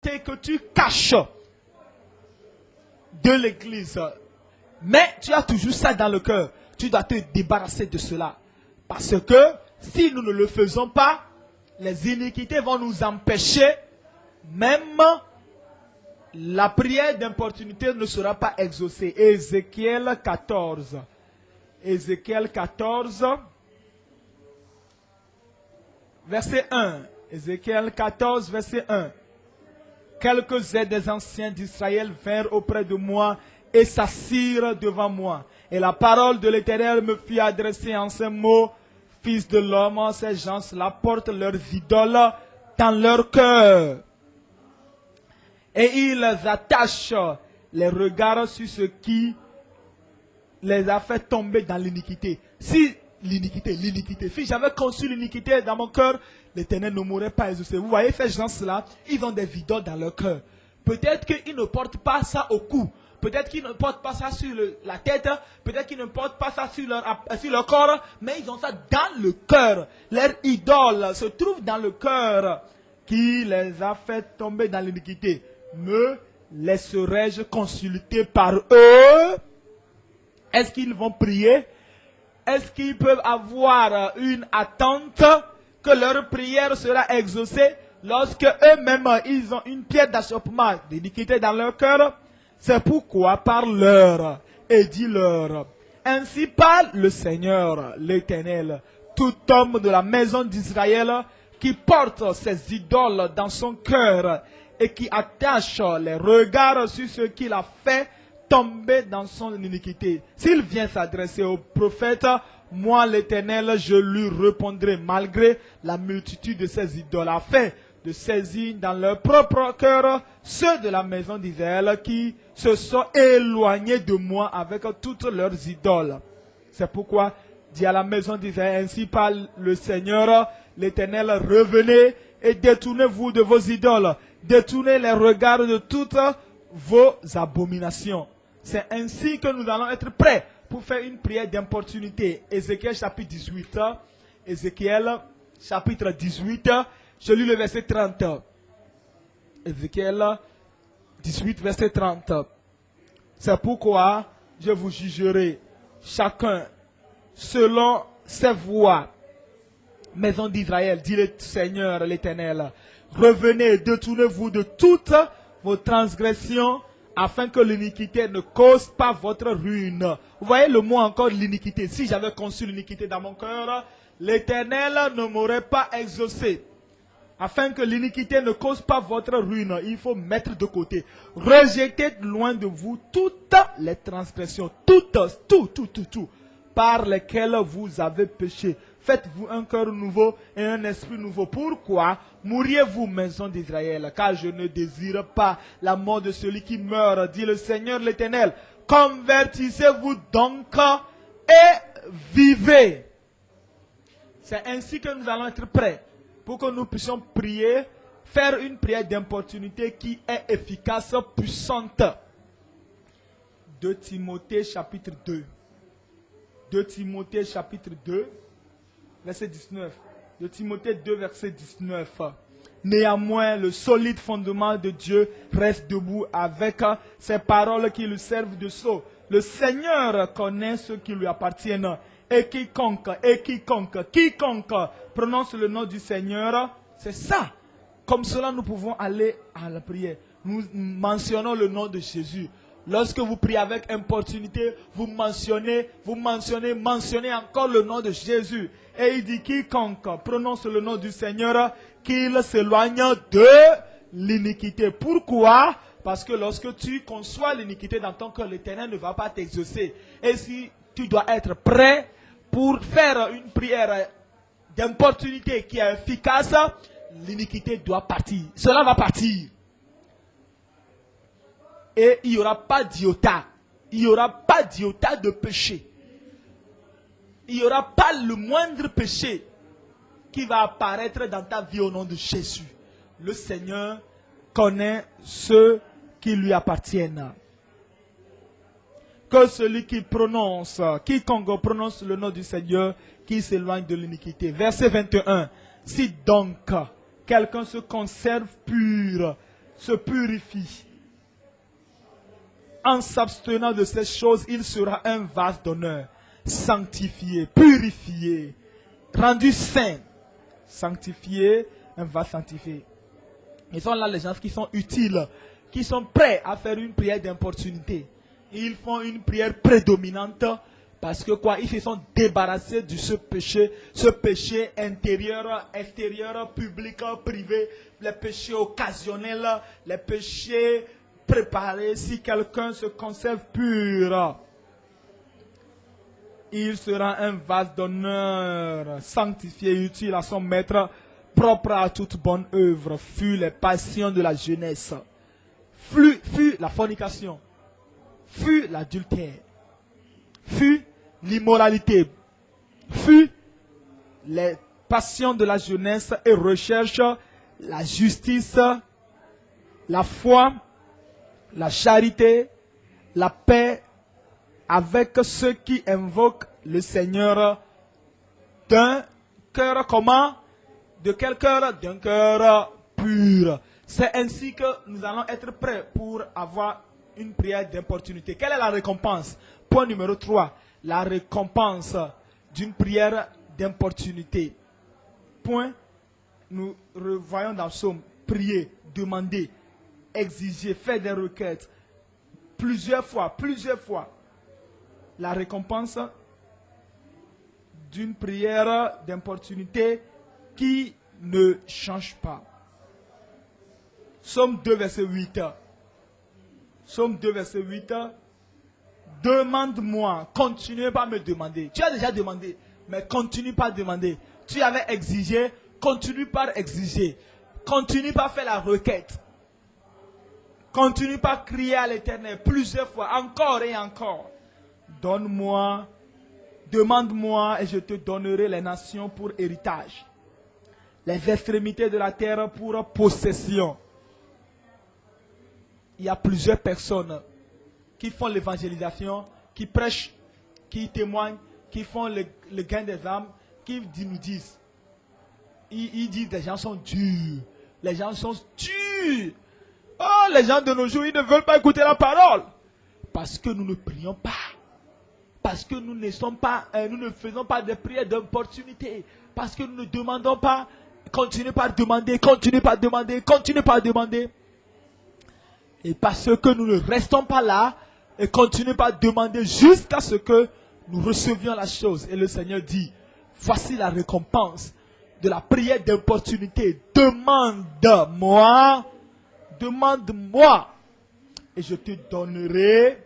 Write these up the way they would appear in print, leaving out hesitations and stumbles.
que tu caches de l'église, mais tu as toujours ça dans le cœur, tu dois te débarrasser de cela. Parce que si nous ne le faisons pas, les iniquités vont nous empêcher, même la prière d'importunité ne sera pas exaucée. Ézéchiel 14. Ézéchiel 14, verset 1. Ézéchiel 14, verset 1. Quelques-uns des anciens d'Israël vinrent auprès de moi et s'assirent devant moi. Et la parole de l'Éternel me fut adressée en ces mots. Fils de l'homme, ces gens-là portent leurs idoles dans leur cœur. Et ils attachent les regards sur ce qui les a fait tomber dans l'iniquité. Si l'iniquité, si j'avais conçu l'iniquité dans mon cœur, l'Éternel ne m'aurait pas exaucé. Vous voyez ces gens-là, ils ont des idoles dans leur cœur. Peut-être qu'ils ne portent pas ça au cou. Peut-être qu'ils ne portent pas ça sur la tête. Peut-être qu'ils ne portent pas ça sur leur corps. Mais ils ont ça dans le cœur. Leur idole se trouve dans le cœur qui les a fait tomber dans l'iniquité. Me laisserai-je consulter par eux? Est-ce qu'ils vont prier? Est-ce qu'ils peuvent avoir une attente que leur prière sera exaucée lorsque eux-mêmes ils ont une pierre d'achoppement d'iniquité dans leur cœur? C'est pourquoi parle-leur et dis-leur. Ainsi parle le Seigneur, l'Éternel. Tout homme de la maison d'Israël qui porte ses idoles dans son cœur et qui attache les regards sur ce qu'il a fait tomber dans son iniquité. S'il vient s'adresser au prophète, moi l'Éternel, je lui répondrai malgré la multitude de ses idolles, afin de saisir dans leur propre cœur ceux de la maison d'Israël qui se sont éloignés de moi avec toutes leurs idoles. C'est pourquoi, dit à la maison d'Israël, ainsi parle le Seigneur, l'Éternel, revenez et détournez-vous de vos idoles, détournez les regards de toutes vos abominations. C'est ainsi que nous allons être prêts pour faire une prière d'importunité. Ézéchiel chapitre 18. Ézéchiel chapitre 18. Je lis le verset 30. Ézéchiel 18, verset 30. C'est pourquoi je vous jugerai chacun selon ses voies. Maison d'Israël, dit le Seigneur l'Éternel, revenez, détournez-vous de toutes vos transgressions, afin que l'iniquité ne cause pas votre ruine. Vous voyez le mot encore, l'iniquité. Si j'avais conçu l'iniquité dans mon cœur, l'Éternel ne m'aurait pas exaucé. Afin que l'iniquité ne cause pas votre ruine, il faut mettre de côté. Rejetez loin de vous toutes les transgressions, tout, par lesquelles vous avez péché. Faites-vous un cœur nouveau et un esprit nouveau. Pourquoi mourriez-vous, maison d'Israël? Car je ne désire pas la mort de celui qui meurt, dit le Seigneur l'Éternel. Convertissez-vous donc et vivez. C'est ainsi que nous allons être prêts pour que nous puissions prier, faire une prière d'importunité qui est efficace, puissante. 2 Timothée chapitre 2. 2 Timothée chapitre 2, verset 19. 2 Timothée 2, verset 19. Néanmoins, le solide fondement de Dieu reste debout avec ces paroles qui lui servent de sceau. Le Seigneur connaît ceux qui lui appartiennent. Et quiconque prononce le nom du Seigneur, c'est ça. Comme cela, nous pouvons aller à la prière. Nous mentionnons le nom de Jésus. Lorsque vous priez avec importunité, vous mentionnez encore le nom de Jésus. Et il dit, quiconque prononce le nom du Seigneur, qu'il s'éloigne de l'iniquité. Pourquoi? Parce que lorsque tu conçois l'iniquité dans ton cœur, l'Éternel ne va pas t'exaucer. Et si tu dois être prêt pour faire une prière d'importunité qui est efficace, l'iniquité doit partir. Cela va partir. Et il n'y aura pas d'iota. Il n'y aura pas d'iota de péché. Il n'y aura pas le moindre péché qui va apparaître dans ta vie au nom de Jésus. Le Seigneur connaît ceux qui lui appartiennent. Que celui qui prononce, quiconque prononce le nom du Seigneur, qui s'éloigne de l'iniquité. Verset 21. Si donc quelqu'un se conserve pur se purifie. En s'abstenant de ces choses, il sera un vase d'honneur, sanctifié, purifié, rendu saint, sanctifié, un vase sanctifié. Ils sont là les gens qui sont utiles, qui sont prêts à faire une prière d'importunité. Ils font une prière prédominante parce que quoi, ils se sont débarrassés de ce péché intérieur, extérieur, public, privé, les péchés occasionnels, les péchés préparés. Si quelqu'un se conserve pur, il sera un vase d'honneur, sanctifié, utile à son maître, propre à toute bonne œuvre. Fut les passions de la jeunesse, fut la fornication, fut l'adultère, fut l'immoralité, fut les passions de la jeunesse et recherche la justice, la foi, la charité, la paix avec ceux qui invoquent le Seigneur d'un cœur comment? De quel cœur? D'un cœur pur. C'est ainsi que nous allons être prêts pour avoir une prière d'importunité. Quelle est la récompense? Point numéro 3. La récompense d'une prière d'importunité. Point. Nous revoyons dans le psaume. Prier, demander, exiger, faire des requêtes. Plusieurs fois. La récompense d'une prière d'importunité qui ne change pas. Psaume 2, verset 8. Psaume 2, verset 8. Demande-moi, continue pas à me demander. Tu as déjà demandé, mais continue pas à demander. Tu avais exigé, continue par exiger. Continue par faire la requête. Continue par crier à l'Éternel plusieurs fois, encore et encore. Donne-moi, demande-moi et je te donnerai les nations pour héritage. Les extrémités de la terre pour possession. Il y a plusieurs personnes qui font l'évangélisation, qui prêchent, qui témoignent, qui font le gain des âmes, qui nous disent. Ils disent les gens sont durs. Les gens sont durs. Oh, les gens de nos jours, ils ne veulent pas écouter la parole. Parce que nous ne prions pas. Parce que nous ne faisons pas de prières d'opportunité. Parce que nous ne demandons pas. Continuez par demander, continuez par demander, continuez par demander. Et parce que nous ne restons pas là et continuons par demander jusqu'à ce que nous recevions la chose. Et le Seigneur dit, voici la récompense de la prière d'opportunité. Demande-moi, demande-moi, et je te donnerai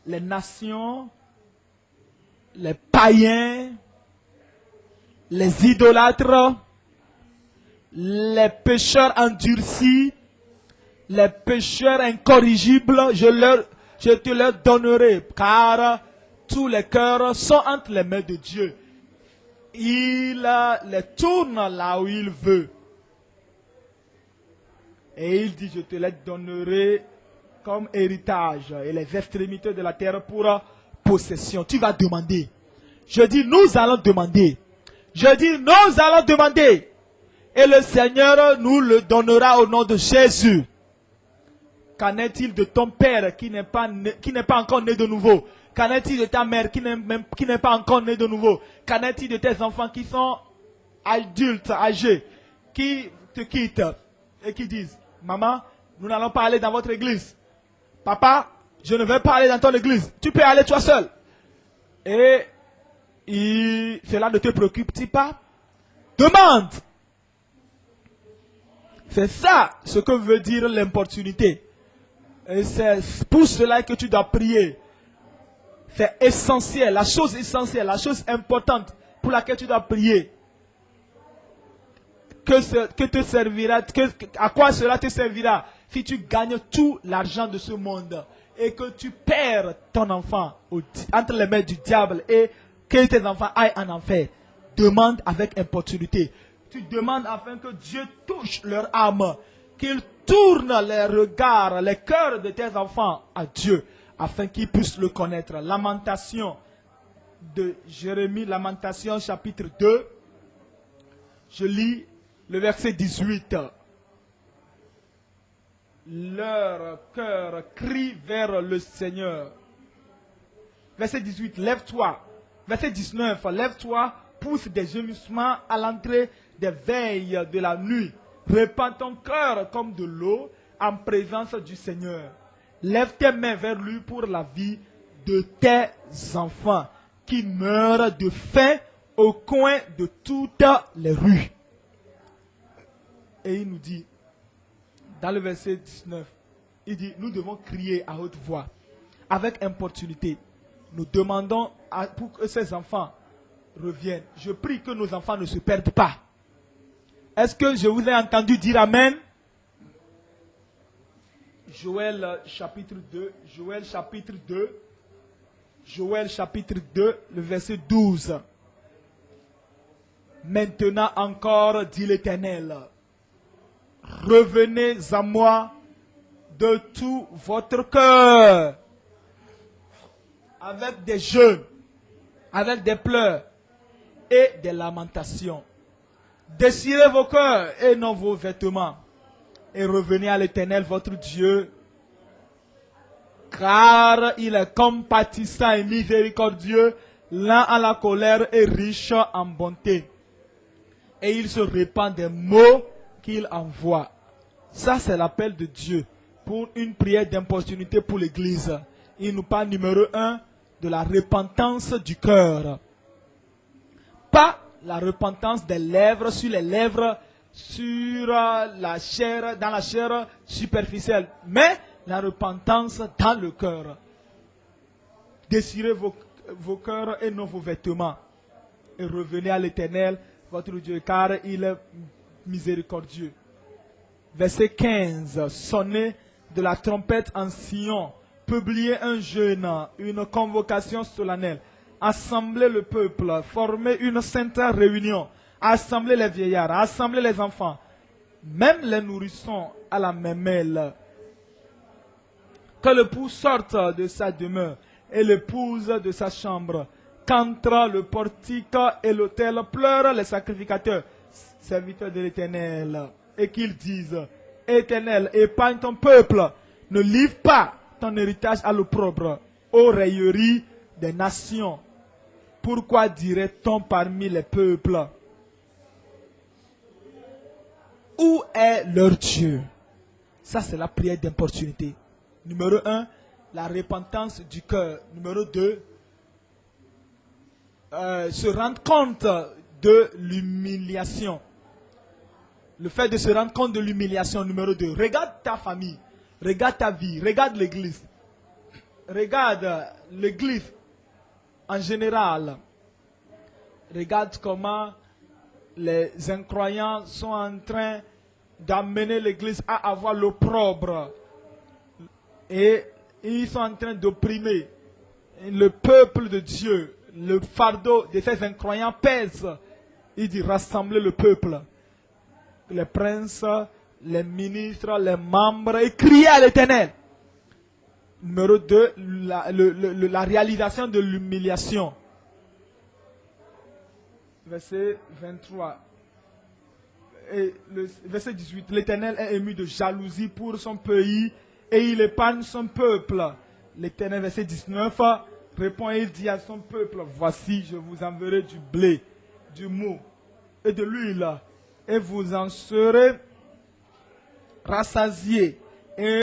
les nations, les païens, les idolâtres, les pécheurs endurcis, les pécheurs incorrigibles, je te leur donnerai, car tous les cœurs sont entre les mains de Dieu. Il les tourne là où il veut. Et il dit, je te les donnerai comme héritage et les extrémités de la terre pour possession. Tu vas demander. Je dis, nous allons demander. Je dis, nous allons demander. Et le Seigneur nous le donnera au nom de Jésus. Qu'en est-il de ton père qui n'est pas encore né de nouveau? Qu'en est-il de ta mère qui n'est pas encore née de nouveau? Qu'en est-il de tes enfants qui sont adultes, âgés, qui te quittent et qui disent, maman, nous n'allons pas aller dans votre église. Papa, je ne vais pas aller dans ton église. Tu peux aller toi seul. Et cela ne te préoccupe-t-il pas? Demande. C'est ça ce que veut dire l'importunité. Et c'est pour cela que tu dois prier. C'est essentiel, la chose essentielle, la chose importante pour laquelle tu dois prier. À quoi cela te servira si tu gagnes tout l'argent de ce monde et que tu perds ton enfant entre les mains du diable et que tes enfants aillent en enfer? Demande avec importunité. Tu demandes afin que Dieu touche leur âme, qu'il tourne les regards, les cœurs de tes enfants à Dieu, afin qu'ils puissent le connaître. Lamentation de Jérémie, Lamentation chapitre 2. Je lis le verset 18. leur cœur crie vers le Seigneur. Verset 18, lève-toi. Verset 19, lève-toi, pousse des gémissements à l'entrée des veilles de la nuit. Répands ton cœur comme de l'eau en présence du Seigneur. Lève tes mains vers lui pour la vie de tes enfants qui meurent de faim au coin de toutes les rues. Et il nous dit, dans le verset 19, il dit, nous devons crier à haute voix, avec importunité. Nous demandons pour que ces enfants reviennent. Je prie que nos enfants ne se perdent pas. Est-ce que je vous ai entendu dire Amen? Joël chapitre 2, Joël chapitre 2, Joël chapitre 2, le verset 12. Maintenant encore, dit l'Éternel, revenez à moi de tout votre cœur, avec des jeûnes, avec des pleurs et des lamentations. Déchirez vos cœurs et non vos vêtements, et revenez à l'Éternel votre Dieu, car il est compatissant et miséricordieux, lent à la colère et riche en bonté. Et il se répand des mots qu'il envoie. Ça, c'est l'appel de Dieu pour une prière d'importunité pour l'Église. Il nous parle numéro 1 de la repentance du cœur. Pas la repentance des lèvres, sur les lèvres, sur la chair, dans la chair superficielle, mais la repentance dans le cœur. Déchirez vos cœurs et non vos vêtements. Et revenez à l'Éternel, votre Dieu, car il est miséricordieux. Verset 15. Sonnez de la trompette en Sion. Publiez un jeûne, une convocation solennelle. Assemblez le peuple. Formez une sainte réunion. Assemblez les vieillards. Assemblez les enfants. Même les nourrissons à la mamelle. Que l'époux sorte de sa demeure et l'épouse de sa chambre. Qu'entre le portique et l'autel pleurent les sacrificateurs, serviteurs de l'Éternel, et qu'ils disent, Éternel, épargne ton peuple, ne livre pas ton héritage à l'opprobre, aux railleries des nations. Pourquoi dirait-on parmi les peuples, où est leur Dieu? Ça, c'est la prière d'importunité. Numéro 1, la repentance du cœur. Numéro 2, se rendre compte de l'humiliation. Le fait de se rendre compte de l'humiliation. Numéro 2, regarde ta famille, regarde ta vie, regarde l'église. Regarde l'église en général. Regarde comment les incroyants sont en train d'amener l'église à avoir l'opprobre. Et ils sont en train d'opprimer le peuple de Dieu. Le fardeau de ces incroyants pèse. Il dit rassembler le peuple. Les princes, les ministres, les membres, et crier à l'Éternel. Numéro 2, la réalisation de l'humiliation. Verset 23. Et le verset 18. L'Éternel est ému de jalousie pour son pays et il épargne son peuple. L'Éternel, verset 19, répond et il dit à son peuple, voici, je vous enverrai du blé, du mou et de l'huile, et vous en serez rassasiés.